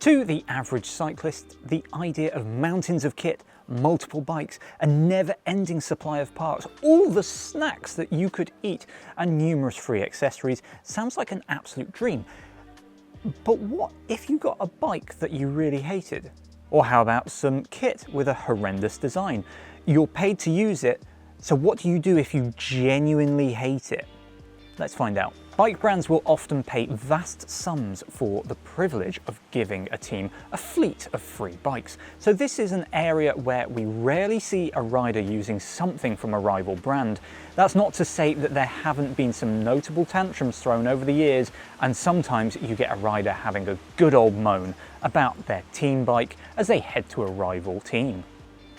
To the average cyclist, the idea of mountains of kit, multiple bikes, a never-ending supply of parts, all the snacks that you could eat, and numerous free accessories sounds like an absolute dream. But what if you got a bike that you really hated? Or how about some kit with a horrendous design? You're paid to use it, so what do you do if you genuinely hate it? Let's find out. Bike brands will often pay vast sums for the privilege of giving a team a fleet of free bikes. So this is an area where we rarely see a rider using something from a rival brand. That's not to say that there haven't been some notable tantrums thrown over the years, and sometimes you get a rider having a good old moan about their team bike as they head to a rival team.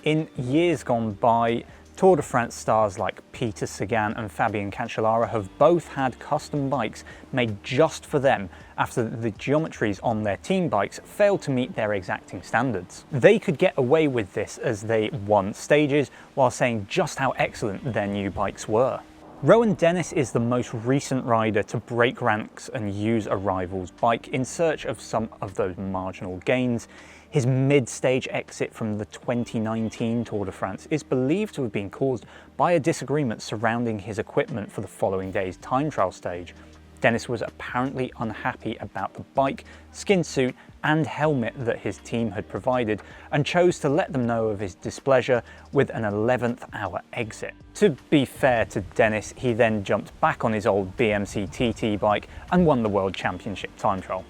In years gone by, Tour de France stars like Peter Sagan and Fabian Cancellara have both had custom bikes made just for them after the geometries on their team bikes failed to meet their exacting standards. They could get away with this as they won stages while saying just how excellent their new bikes were. Rohan Dennis is the most recent rider to break ranks and use a rival's bike in search of some of those marginal gains. His mid-stage exit from the 2019 Tour de France is believed to have been caused by a disagreement surrounding his equipment for the following day's time trial stage. Dennis was apparently unhappy about the bike, skin suit and helmet that his team had provided and chose to let them know of his displeasure with an 11th hour exit. To be fair to Dennis, he then jumped back on his old BMC TT bike and won the World Championship time trial.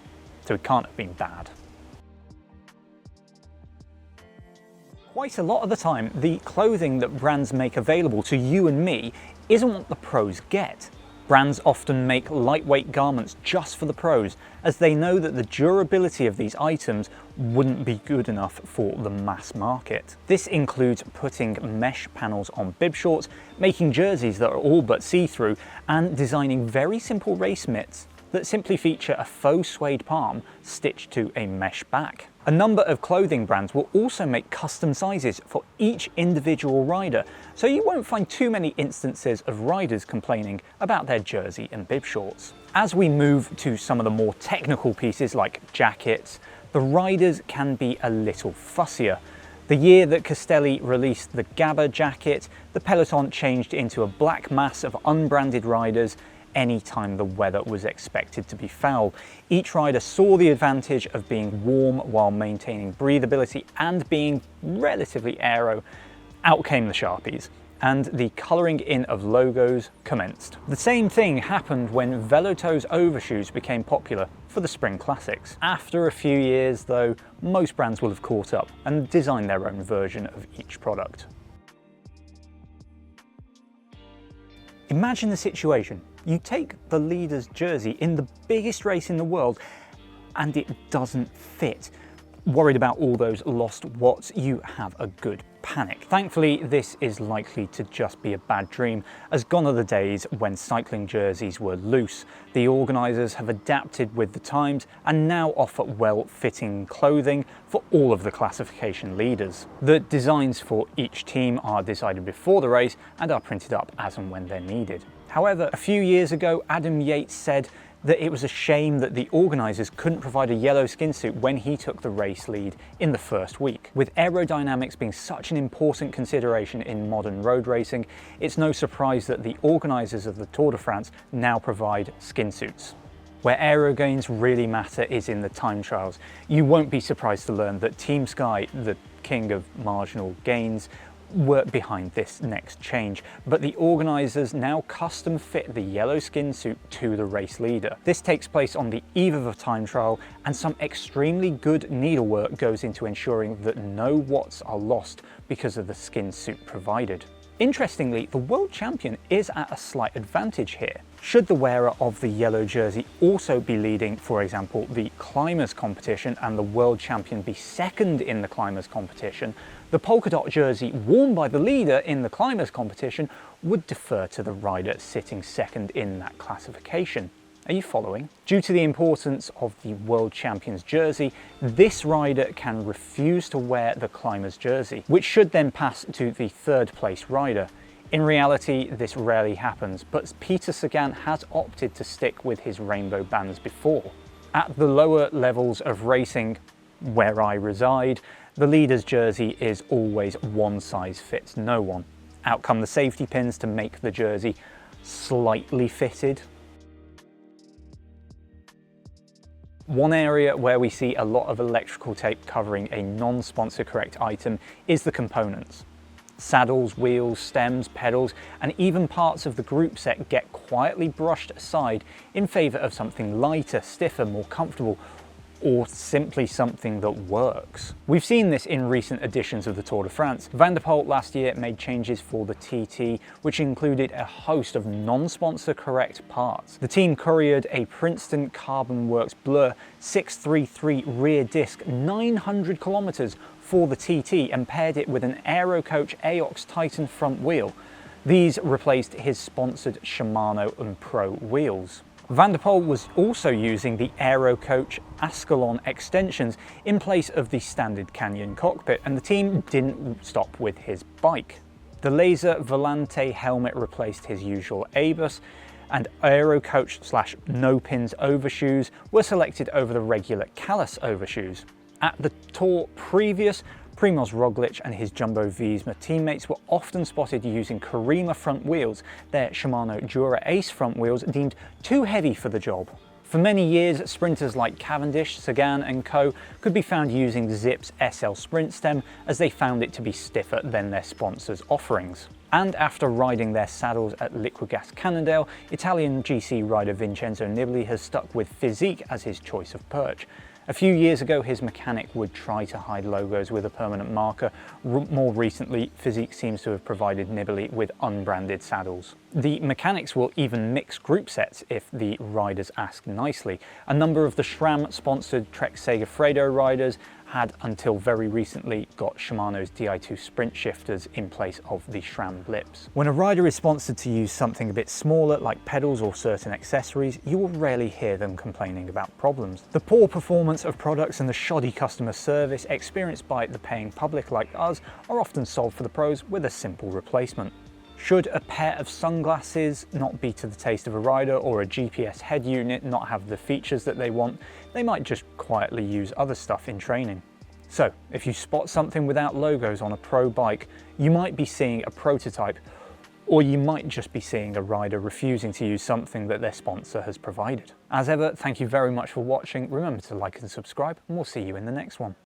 So it can't have been bad. Quite a lot of the time, the clothing that brands make available to you and me isn't what the pros get. Brands often make lightweight garments just for the pros, as they know that the durability of these items wouldn't be good enough for the mass market. This includes putting mesh panels on bib shorts, making jerseys that are all but see-through, and designing very simple race mitts that simply feature a faux suede palm stitched to a mesh back. A number of clothing brands will also make custom sizes for each individual rider, so you won't find too many instances of riders complaining about their jersey and bib shorts. As we move to some of the more technical pieces like jackets, the riders can be a little fussier. The year that Castelli released the Gabba jacket, the peloton changed into a black mass of unbranded riders anytime the weather was expected to be foul. Each rider saw the advantage of being warm while maintaining breathability and being relatively aero. Out came the Sharpies, and the colouring in of logos commenced. The same thing happened when Veloto's overshoes became popular for the Spring Classics. After a few years though, most brands will have caught up and designed their own version of each product. Imagine the situation. You take the leader's jersey in the biggest race in the world and it doesn't fit. Worried about all those lost watts, you have a good panic. Thankfully, this is likely to just be a bad dream, as gone are the days when cycling jerseys were loose. The organisers have adapted with the times and now offer well-fitting clothing for all of the classification leaders. The designs for each team are decided before the race and are printed up as and when they're needed. However, a few years ago, Adam Yates said that it was a shame that the organisers couldn't provide a yellow skin suit when he took the race lead in the first week. With aerodynamics being such an important consideration in modern road racing, it's no surprise that the organisers of the Tour de France now provide skin suits. Where aero gains really matter is in the time trials. You won't be surprised to learn that Team Sky, the king of marginal gains, work behind this next change, but the organisers now custom fit the yellow skin suit to the race leader. This takes place on the eve of a time trial, and some extremely good needlework goes into ensuring that no watts are lost because of the skin suit provided. Interestingly, the world champion is at a slight advantage here. Should the wearer of the yellow jersey also be leading, for example, the climbers competition and the world champion be second in the climbers competition, the polka dot jersey worn by the leader in the climbers competition would defer to the rider sitting second in that classification. Are you following? Due to the importance of the world champion's jersey, this rider can refuse to wear the climber's jersey, which should then pass to the third place rider. In reality, this rarely happens, but Peter Sagan has opted to stick with his rainbow bands before. At the lower levels of racing, Where I reside, the leader's jersey is always one size fits no one. Out come the safety pins to make the jersey slightly fitted. One area where we see a lot of electrical tape covering a non-sponsor correct item is the components. Saddles, wheels, stems, pedals, and even parts of the group set get quietly brushed aside in favour of something lighter, stiffer, more comfortable, or simply something that works. We've seen this in recent editions of the Tour de France. Van der Poel last year made changes for the TT, which included a host of non-sponsor correct parts. The team couriered a Princeton Carbon Works Blur 633 rear disc 900 kilometers for the TT and paired it with an Aerocoach AOX Titan front wheel. These replaced his sponsored Shimano and Pro wheels. Van der Poel was also using the Aerocoach Ascalon extensions in place of the standard Canyon cockpit, and the team didn't stop with his bike. The Laser Volante helmet replaced his usual ABUS, and Aerocoach / no pins overshoes were selected over the regular Callus overshoes. At the Tour previous, Primoz Roglic and his Jumbo Visma teammates were often spotted using Karima front wheels, their Shimano Dura Ace front wheels deemed too heavy for the job. For many years, sprinters like Cavendish, Sagan and co could be found using Zips SL Sprint Stem as they found it to be stiffer than their sponsors' offerings. And after riding their saddles at Liquigas Cannondale, Italian GC rider Vincenzo Nibali has stuck with Physique as his choice of perch. A few years ago, his mechanic would try to hide logos with a permanent marker. More recently, Physique seems to have provided Nibali with unbranded saddles. The mechanics will even mix group sets if the riders ask nicely. A number of the SRAM-sponsored Trek Segafredo riders had until very recently got Shimano's Di2 sprint shifters in place of the SRAM blips. When a rider is sponsored to use something a bit smaller like pedals or certain accessories, you will rarely hear them complaining about problems. The poor performance of products and the shoddy customer service experienced by the paying public like us are often solved for the pros with a simple replacement. Should a pair of sunglasses not be to the taste of a rider, or a GPS head unit not have the features that they want, they might just quietly use other stuff in training. So, if you spot something without logos on a pro bike, you might be seeing a prototype, or you might just be seeing a rider refusing to use something that their sponsor has provided. As ever, thank you very much for watching. Remember to like and subscribe, and we'll see you in the next one.